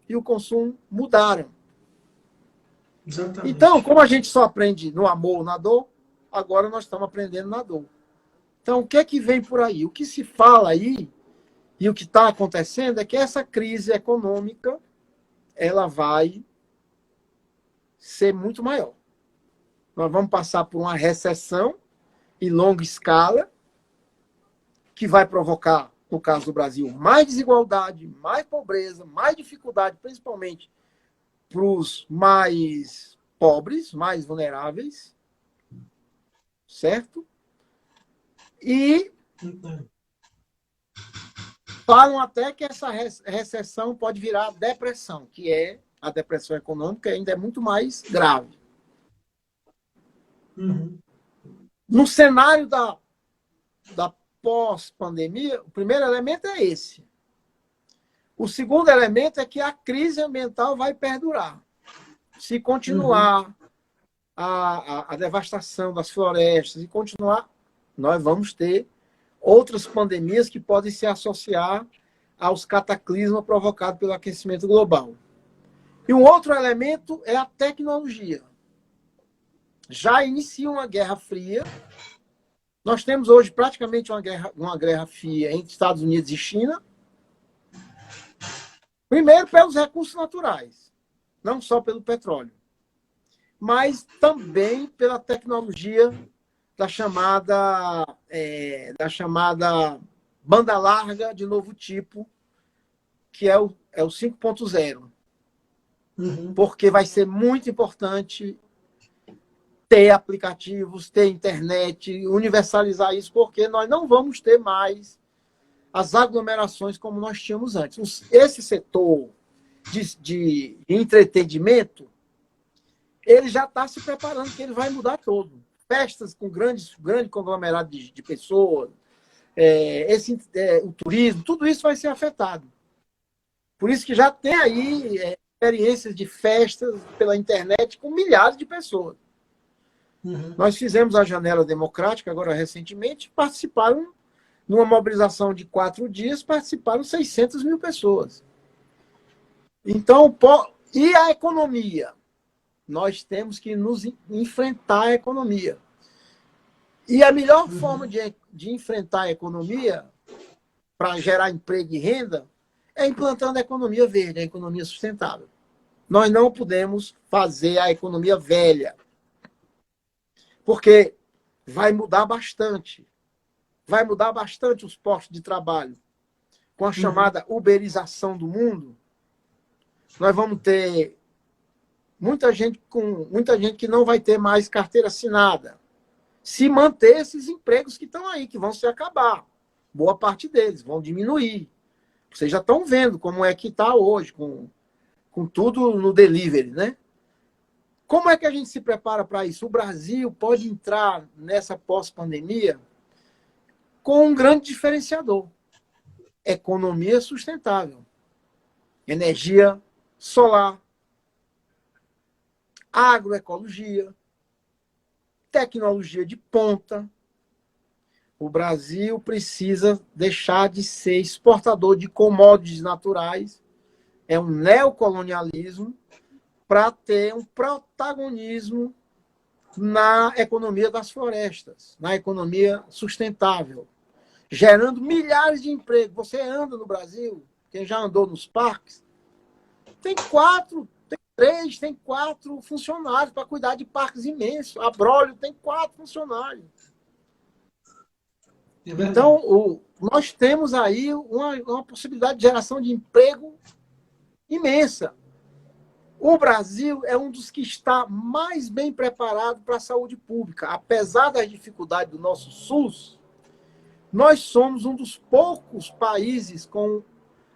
Speaker 2: e o consumo mudaram.
Speaker 1: Exatamente.
Speaker 2: Então, como a gente só aprende no amor, na dor, agora nós estamos aprendendo na dor. Então, o que é que vem por aí? O que se fala aí e o que está acontecendo é que essa crise econômica ela vai ser muito maior. Nós vamos passar por uma recessão em longa escala, que vai provocar, no caso do Brasil, mais desigualdade, mais pobreza, mais dificuldade, principalmente para os mais pobres, mais vulneráveis, certo? E falam até que essa recessão pode virar depressão, que é a depressão econômica, ainda é muito mais grave.
Speaker 1: Uhum.
Speaker 2: No cenário da pós-pandemia, o primeiro elemento é esse. O segundo elemento é que a crise ambiental vai perdurar. Se continuar a devastação das florestas, e continuar, nós vamos ter outras pandemias que podem se associar aos cataclismos provocados pelo aquecimento global. E um outro elemento é a tecnologia. Já inicia uma guerra fria. Nós temos hoje praticamente uma guerra fria entre Estados Unidos e China. Primeiro pelos recursos naturais, não só pelo petróleo, mas também pela tecnologia da chamada banda larga de novo tipo, que é o 5.0. Porque vai ser muito importante ter aplicativos, ter internet, universalizar isso, porque nós não vamos ter mais as aglomerações como nós tínhamos antes. Esse setor de entretenimento, ele já está se preparando, que ele vai mudar todo. Festas com grande conglomerado de pessoas, o turismo, tudo isso vai ser afetado. Por isso que já tem aí experiências de festas pela internet com milhares de pessoas. Nós fizemos a Janela Democrática agora recentemente, participaram, numa mobilização de 4 dias, participaram 600 mil pessoas. Então, e a economia? Nós temos que nos enfrentar a economia. E a melhor forma de enfrentar a economia, para gerar emprego e renda, é implantando a economia verde, a economia sustentável. Nós não podemos fazer a economia velha, porque vai mudar bastante. Vai mudar bastante os postos de trabalho. Com a chamada uberização do mundo, nós vamos ter muita gente que não vai ter mais carteira assinada. Se manter esses empregos que estão aí, que vão se acabar. Boa parte deles vão diminuir. Vocês já estão vendo como é que está hoje, com tudo no delivery, né? Como é que a gente se prepara para isso? O Brasil pode entrar nessa pós-pandemia com um grande diferenciador. Economia sustentável. Energia solar, agroecologia, tecnologia de ponta. O Brasil precisa deixar de ser exportador de commodities naturais. É um neocolonialismo para ter um protagonismo na economia das florestas, na economia sustentável, gerando milhares de empregos. Você anda no Brasil, quem já andou nos parques, tem 4 funcionários para cuidar de parques imensos. A Brolio tem 4 funcionários. Então, nós temos aí uma possibilidade de geração de emprego imensa. O Brasil é um dos que está mais bem preparado para a saúde pública. Apesar das dificuldades do nosso SUS, nós somos um dos poucos países com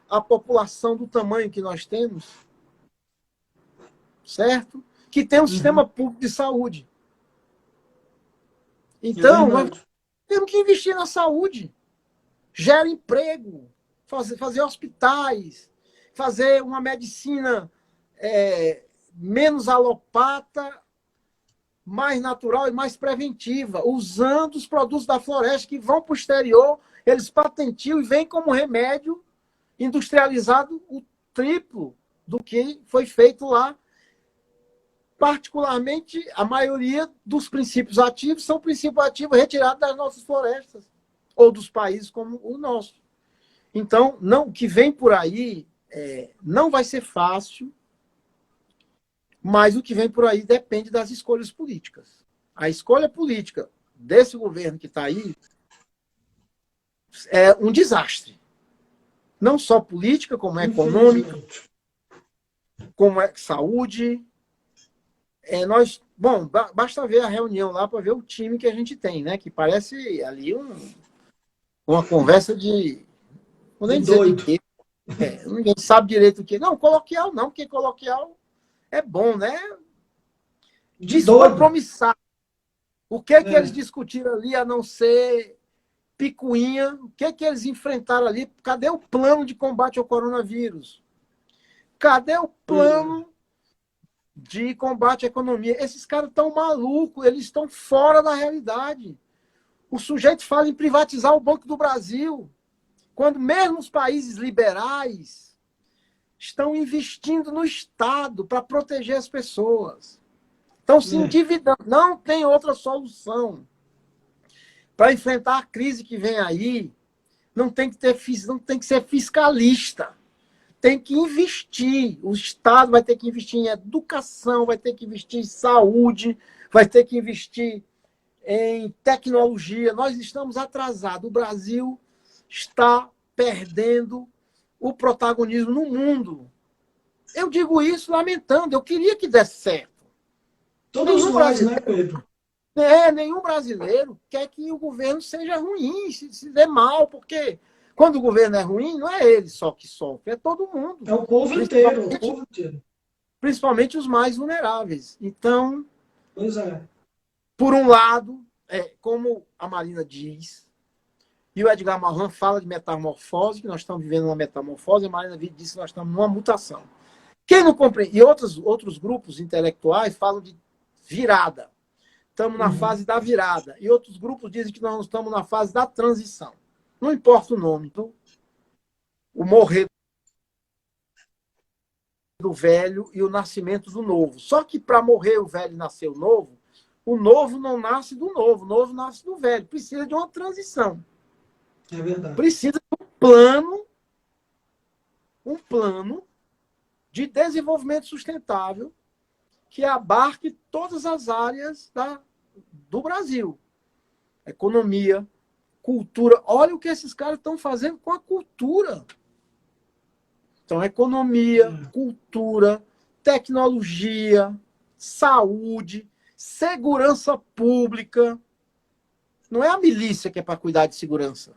Speaker 2: a população do tamanho que nós temos, certo? Que tem um sistema público de saúde. Então, nós temos que investir na saúde. Gera emprego, fazer hospitais, fazer uma medicina menos alopata mais natural e mais preventiva, usando os produtos da floresta que vão para o exterior, eles patentiam e vêm como remédio industrializado o triplo do que foi feito lá. Particularmente, a maioria dos princípios ativos são princípios ativos retirados das nossas florestas, ou dos países como o nosso. Então, não, o que vem por aí não vai ser fácil, mas o que vem por aí depende das escolhas políticas. A escolha política desse governo que está aí é um desastre. Não só política, como é econômica, como é saúde. Bom, basta ver a reunião lá para ver o time que a gente tem, né? Que parece ali uma conversa de... Vou nem dizer de quê. Ninguém sabe direito o que. Não, coloquial não, porque coloquial é bom, né? Descompromissar. O que eles discutiram ali, a não ser picuinha? O que eles enfrentaram ali? Cadê o plano de combate ao coronavírus? Cadê o plano de combate à economia? Esses caras estão malucos, eles estão fora da realidade. O sujeito fala em privatizar o Banco do Brasil, quando mesmo os países liberais estão investindo no Estado para proteger as pessoas. Estão se endividando. Não tem outra solução. Para enfrentar a crise que vem aí, não tem que ser fiscalista. Tem que investir. O Estado vai ter que investir em educação, vai ter que investir em saúde, vai ter que investir em tecnologia. Nós estamos atrasados. O Brasil está perdendo o protagonismo no mundo. Eu digo isso lamentando. Eu queria que desse certo.
Speaker 1: Todos nós, né, Pedro?
Speaker 2: Nenhum brasileiro quer que o governo seja ruim, se dê mal, porque quando o governo é ruim, não é ele só que sofre, é todo mundo.
Speaker 1: É o povo inteiro, o povo inteiro.
Speaker 2: Principalmente os mais vulneráveis. Então,
Speaker 1: pois é.
Speaker 2: Por um lado, como a Marina diz, e o Edgar Morin fala de metamorfose, que nós estamos vivendo uma metamorfose, a Marina disse que nós estamos numa mutação. Quem não compreende? E outros grupos intelectuais falam de virada. Estamos na fase da virada. E outros grupos dizem que nós estamos na fase da transição. Não importa o nome. O morrer do velho e o nascimento do novo. Só que para morrer o velho e nascer o novo não nasce do novo, o novo nasce do velho. Precisa de uma transição.
Speaker 1: É verdade.
Speaker 2: Precisa de um plano de desenvolvimento sustentável que abarque todas as áreas do Brasil. Economia, cultura. Olha o que esses caras estão fazendo com a cultura. Então, economia, cultura, tecnologia, saúde, segurança pública. Não é a milícia que é para cuidar de segurança.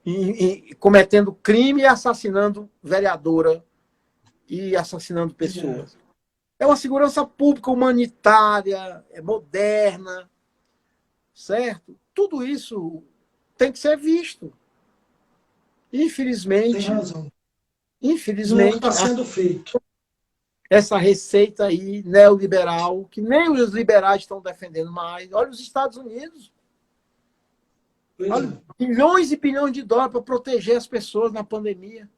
Speaker 2: E cometendo crime e assassinando vereadora e assassinando pessoas. É uma segurança pública humanitária, moderna, certo? Tudo isso tem que ser visto. Infelizmente,
Speaker 1: tem razão.
Speaker 2: Infelizmente,
Speaker 1: não está sendo feito.
Speaker 2: Essa receita aí neoliberal, que nem os liberais estão defendendo mais. Olha os Estados Unidos. Olha, bilhões e bilhões de dólares para proteger as pessoas na pandemia.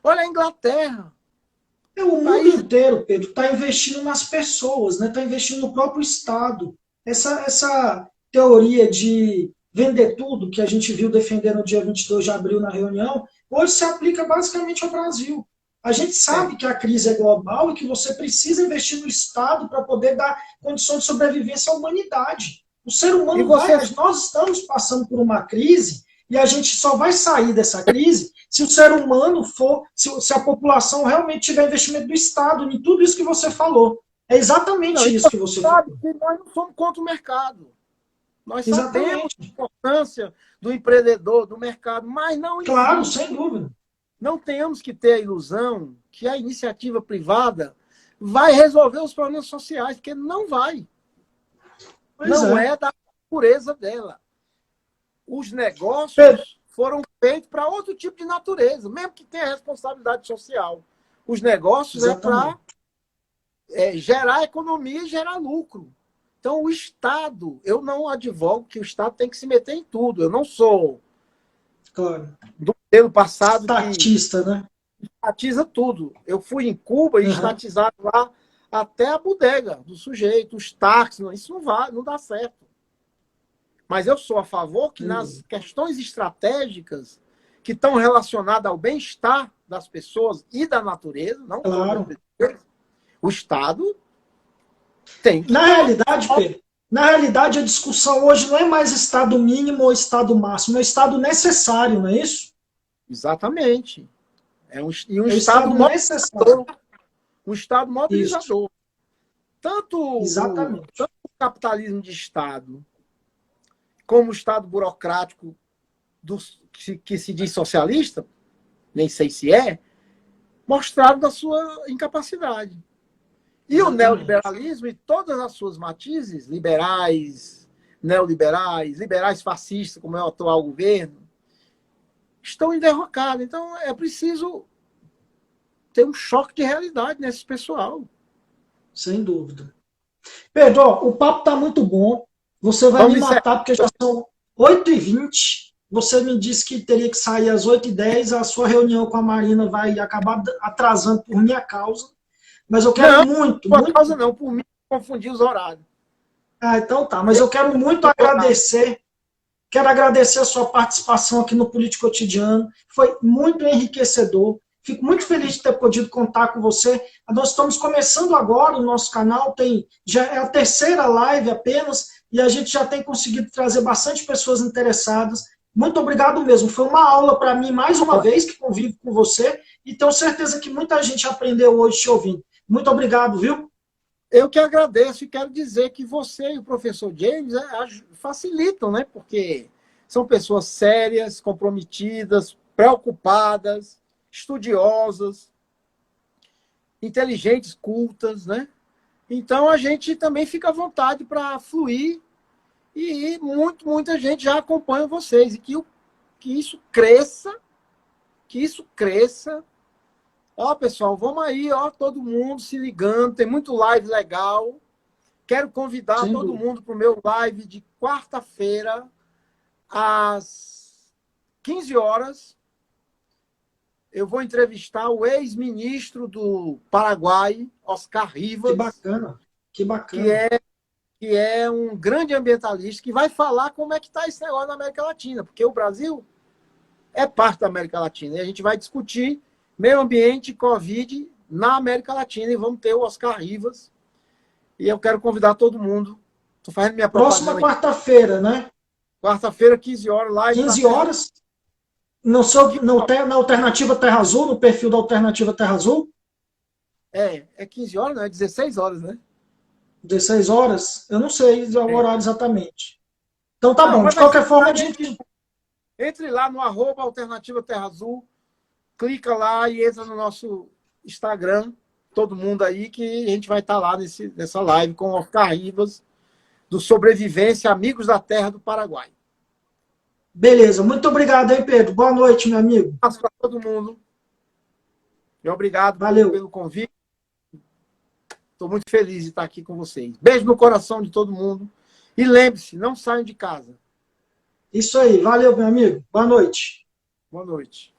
Speaker 2: Olha a Inglaterra.
Speaker 1: O mundo inteiro, Pedro, está investindo nas pessoas, né? Está investindo no próprio Estado. Essa teoria de vender tudo, que a gente viu defender no dia 22 de abril na reunião, hoje se aplica basicamente ao Brasil. A gente sabe que a crise é global e que você precisa investir no Estado para poder dar condição de sobrevivência à humanidade. O ser humano nós estamos passando por uma crise e a gente só vai sair dessa crise se o ser humano se a população realmente tiver investimento do Estado em tudo isso que você falou. É exatamente isso que você falou.
Speaker 2: Que nós não somos contra o mercado. Nós sabemos a importância do empreendedor, do mercado, mas não...
Speaker 1: Claro, sem dúvida.
Speaker 2: Não tenhamos que ter a ilusão que a iniciativa privada vai resolver os problemas sociais, porque não vai. Não é da pureza dela. Os negócios foram feitos para outro tipo de natureza, mesmo que tenha responsabilidade social. Os negócios é para gerar economia e gerar lucro. Então, o Estado, eu não advogo que o Estado tem que se meter em tudo. Eu não sou
Speaker 1: Claro.
Speaker 2: do modelo passado
Speaker 1: Estatista, né?
Speaker 2: estatiza tudo. Eu fui em Cuba e estatizaram lá até a bodega do sujeito, os táxis. Isso não vai, não dá certo. Mas eu sou a favor que nas questões estratégicas que estão relacionadas ao bem-estar das pessoas e da natureza, não
Speaker 1: claro.
Speaker 2: O Estado tem que...
Speaker 1: Na realidade, Pedro, na realidade a discussão hoje não é mais Estado mínimo ou Estado máximo, é Estado necessário, não é isso?
Speaker 2: Exatamente. É um
Speaker 1: Estado necessário.
Speaker 2: Um Estado mobilizador.
Speaker 1: Isso.
Speaker 2: Tanto o capitalismo de Estado como o Estado burocrático que se diz socialista, nem sei se é, mostraram da sua incapacidade. E o neoliberalismo e todas as suas matizes, liberais, neoliberais, liberais fascistas, como é o atual governo, estão em derrocada. Então, é preciso ter um choque de realidade nesse pessoal.
Speaker 1: Sem dúvida. Pedro, ó, o papo está muito bom. Você vai me matar porque já são 8h20. Você me disse que teria que sair às 8h10. A sua reunião com a Marina vai acabar atrasando por minha causa. Mas eu quero muito...
Speaker 2: Por causa não, por mim confundir os horários.
Speaker 1: Ah, então tá. Mas eu quero muito agradecer. Quero agradecer a sua participação aqui no Político Cotidiano. Foi muito enriquecedor. Fico muito feliz de ter podido contar com você. Nós estamos começando agora o nosso canal, já é a terceira live apenas, e a gente já tem conseguido trazer bastante pessoas interessadas. Muito obrigado mesmo. Foi uma aula para mim, mais uma vez, que convivo com você, e tenho certeza que muita gente aprendeu hoje te ouvindo. Muito obrigado, viu?
Speaker 2: Eu que agradeço e quero dizer que você e o professor James facilitam, né? Porque são pessoas sérias, comprometidas, preocupadas, estudiosas, inteligentes, cultas, né? Então a gente também fica à vontade para fluir e muita gente já acompanha vocês e que isso cresça, Ó, pessoal, vamos aí, ó, todo mundo se ligando, tem muito live legal. Quero convidar todo mundo para o meu live de quarta-feira às 15 horas. Eu vou entrevistar o ex-ministro do Paraguai, Oscar Rivas.
Speaker 1: Que bacana.
Speaker 2: Que é um grande ambientalista que vai falar como é que está esse negócio na América Latina, porque o Brasil é parte da América Latina. E a gente vai discutir meio ambiente e Covid na América Latina e vamos ter o Oscar Rivas. E eu quero convidar todo mundo. Estou fazendo minha propaganda.
Speaker 1: Próxima quarta-feira, né?
Speaker 2: Quarta-feira, 15 horas, live.
Speaker 1: 15 horas? Na Alternativa Terra Azul, no perfil da Alternativa Terra Azul?
Speaker 2: É 15 horas, não é 16 horas, né?
Speaker 1: 16 horas? Eu não sei o horário exatamente. Então tá bom, de qualquer forma a gente...
Speaker 2: Entre lá no @Alternativa Terra Azul, clica lá e entra no nosso Instagram, todo mundo aí, que a gente vai estar lá nessa live com o Oscar Rivas, do Sobrevivência Amigos da Terra do Paraguai.
Speaker 1: Beleza, muito obrigado, hein, Pedro? Boa noite, meu amigo.
Speaker 2: Um abraço para todo mundo. E obrigado pelo convite. Estou muito feliz de estar aqui com vocês. Beijo no coração de todo mundo. E lembre-se, não saiam de casa.
Speaker 1: Isso aí, valeu, meu amigo. Boa noite.
Speaker 2: Boa noite.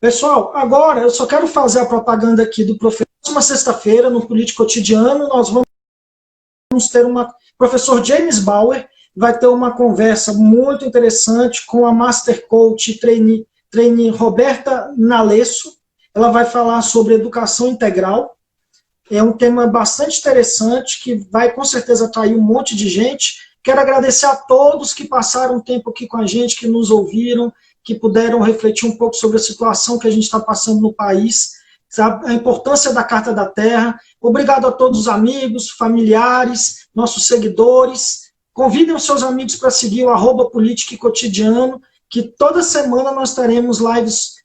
Speaker 1: Pessoal, agora eu só quero fazer a propaganda aqui do professor. Próxima sexta-feira, no Político Cotidiano, nós vamos ter professor James Bauer, vai ter uma conversa muito interessante com a Master Coach trainee Roberta Nalesso. Ela vai falar sobre educação integral. É um tema bastante interessante, que vai com certeza atrair um monte de gente. Quero agradecer a todos que passaram um tempo aqui com a gente, que nos ouviram, que puderam refletir um pouco sobre a situação que a gente está passando no país, sabe? A importância da Carta da Terra. Obrigado a todos os amigos, familiares, nossos seguidores. Convidem os seus amigos para seguir o @Política e Cotidiano, que toda semana nós teremos lives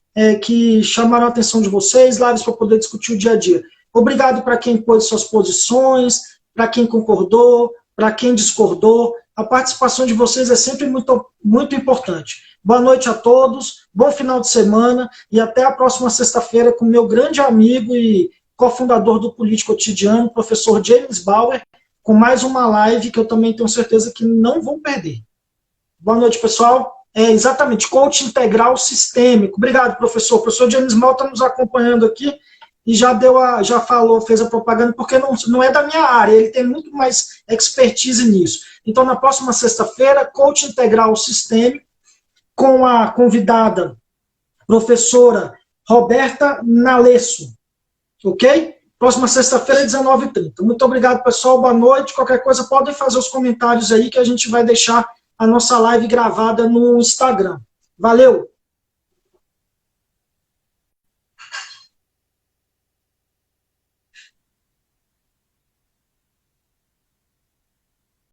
Speaker 1: que chamarão a atenção de vocês, lives para poder discutir o dia a dia. Obrigado para quem pôs suas posições, para quem concordou, para quem discordou. A participação de vocês é sempre muito, muito importante. Boa noite a todos, bom final de semana e até a próxima sexta-feira com meu grande amigo e cofundador do Político Cotidiano, professor James Bauer, com mais uma live que eu também tenho certeza que não vão perder. Boa noite, pessoal. Exatamente, coach integral sistêmico. Obrigado, professor. O professor James Bauer está nos acompanhando aqui e já falou, fez a propaganda, porque não é da minha área, ele tem muito mais expertise nisso. Então, na próxima sexta-feira, coach integral sistêmico, com a convidada professora Roberta Nalesso, ok? Próxima sexta-feira, 19h30. Muito obrigado, pessoal, boa noite. Qualquer coisa, podem fazer os comentários aí, que a gente vai deixar a nossa live gravada no Instagram. Valeu!